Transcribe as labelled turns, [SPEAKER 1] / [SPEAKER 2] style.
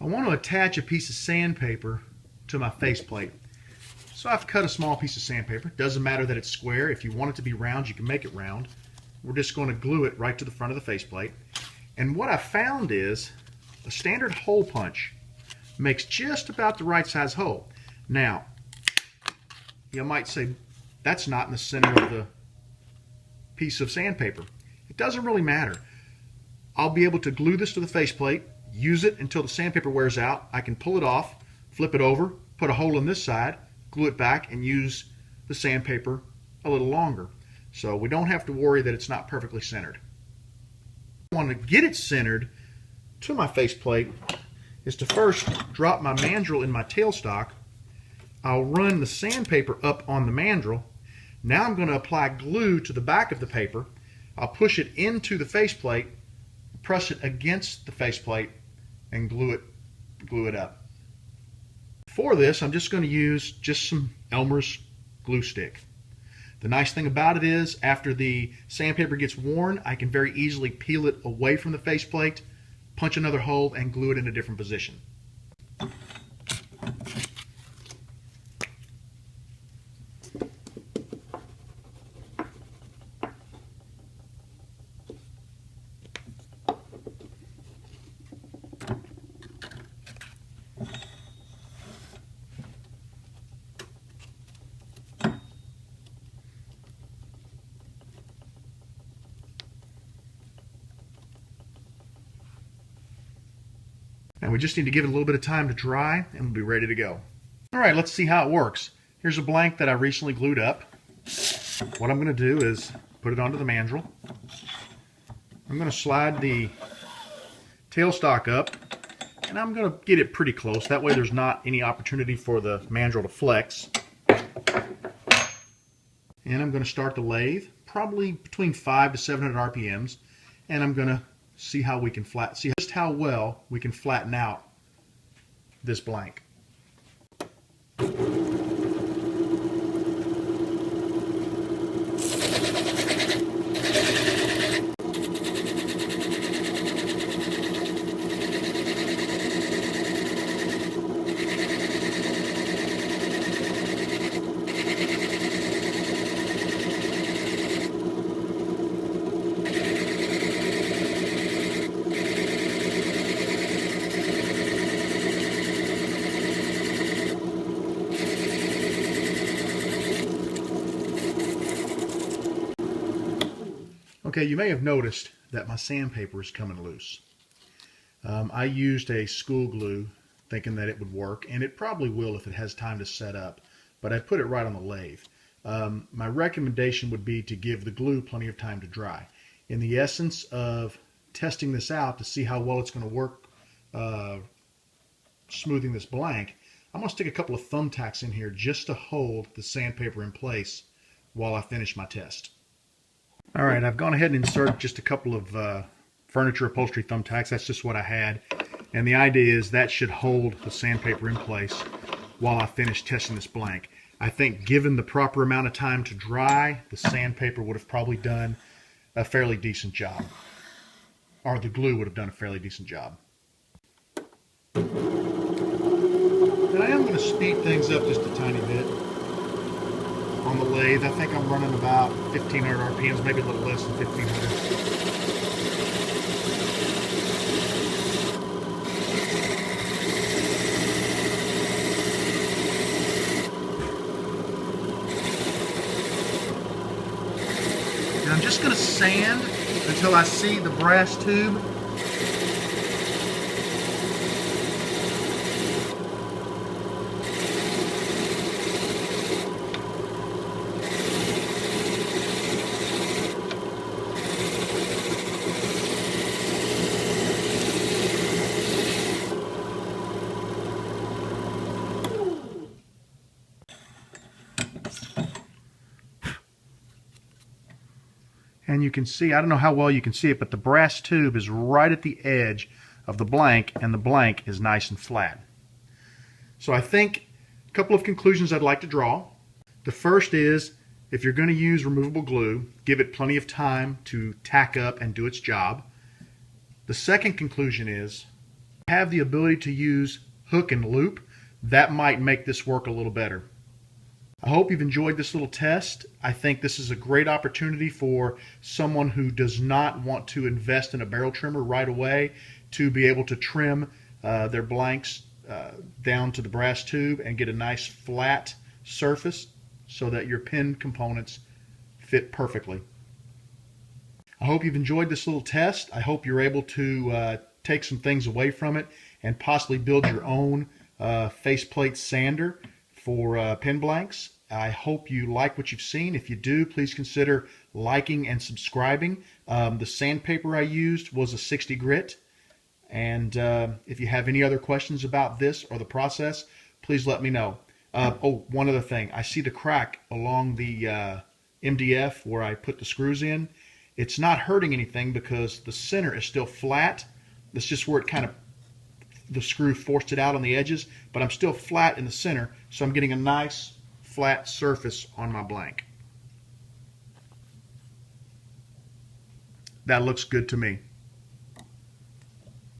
[SPEAKER 1] I want to attach a piece of sandpaper to my faceplate. So I've cut a small piece of sandpaper. Doesn't matter that it's square. If you want it to be round, you can make it round. We're just going to glue it right to the front of the faceplate. And what I found is a standard hole punch makes just about the right size hole. Now, you might say, that's not in the center of the piece of sandpaper. It doesn't really matter. I'll be able to glue this to the faceplate, use it until the sandpaper wears out. I can pull it off, flip it over, put a hole in this side, glue it back, and use the sandpaper a little longer. So we don't have to worry that it's not perfectly centered. I want to get it centered to my faceplate is to first drop my mandrel in my tailstock. I'll run the sandpaper up on the mandrel. Now I'm going to apply glue to the back of the paper. I'll push it into the faceplate, press it against the faceplate, and glue it up. For this, I'm just going to use just some Elmer's glue stick. The nice thing about it is, after the sandpaper gets worn, I can very easily peel it away from the faceplate, punch another hole, and glue it in a different position. And we just need to give it a little bit of time to dry, and we'll be ready to go. All right, let's see how it works. Here's a blank that I recently glued up. What I'm going to do is put it onto the mandrel. I'm going to slide the tailstock up, and I'm going to get it pretty close. That way there's not any opportunity for the mandrel to flex. And I'm going to start the lathe, probably between 500 to 700 RPMs, and I'm going to see how we can see just how well we can flatten out this blank. Okay, you may have noticed that my sandpaper is coming loose. I used a school glue thinking that it would work, and it probably will if it has time to set up, but I put it right on the lathe. My recommendation would be to give the glue plenty of time to dry. In the essence of testing this out to see how well it's going to work smoothing this blank, I'm going to stick a couple of thumbtacks in here just to hold the sandpaper in place while I finish my test. Alright, I've gone ahead and inserted just a couple of furniture upholstery thumbtacks. That's just what I had. And the idea is that should hold the sandpaper in place while I finish testing this blank. I think given the proper amount of time to dry, the sandpaper would have probably done a fairly decent job. Or the glue would have done a fairly decent job. And I am going to speed things up just a tiny bit on the lathe. I think I'm running about 1500 RPMs, maybe a little less than 1500. And I'm just going to sand until I see the brass tube. And you can see, I don't know how well you can see it, but the brass tube is right at the edge of the blank, and the blank is nice and flat. So I think a couple of conclusions I'd like to draw. The first is, if you're going to use removable glue, give it plenty of time to tack up and do its job. The second conclusion is, have the ability to use hook and loop, that might make this work a little better. I hope you've enjoyed this little test. I think this is a great opportunity for someone who does not want to invest in a barrel trimmer right away to be able to trim their blanks down to the brass tube and get a nice flat surface so that your pin components fit perfectly. I hope you've enjoyed this little test. I hope you're able to take some things away from it and possibly build your own faceplate sander for pin blanks. I hope you like what you've seen. If you do, please consider liking and subscribing. The sandpaper I used was a 60 grit. And if you have any other questions about this or the process, please let me know. Oh, one other thing. I see the crack along the MDF where I put the screws in. It's not hurting anything because the center is still flat. That's just where it kind of, the screw forced it out on the edges, but I'm still flat in the center, so I'm getting a nice flat surface on my blank. That looks good to me.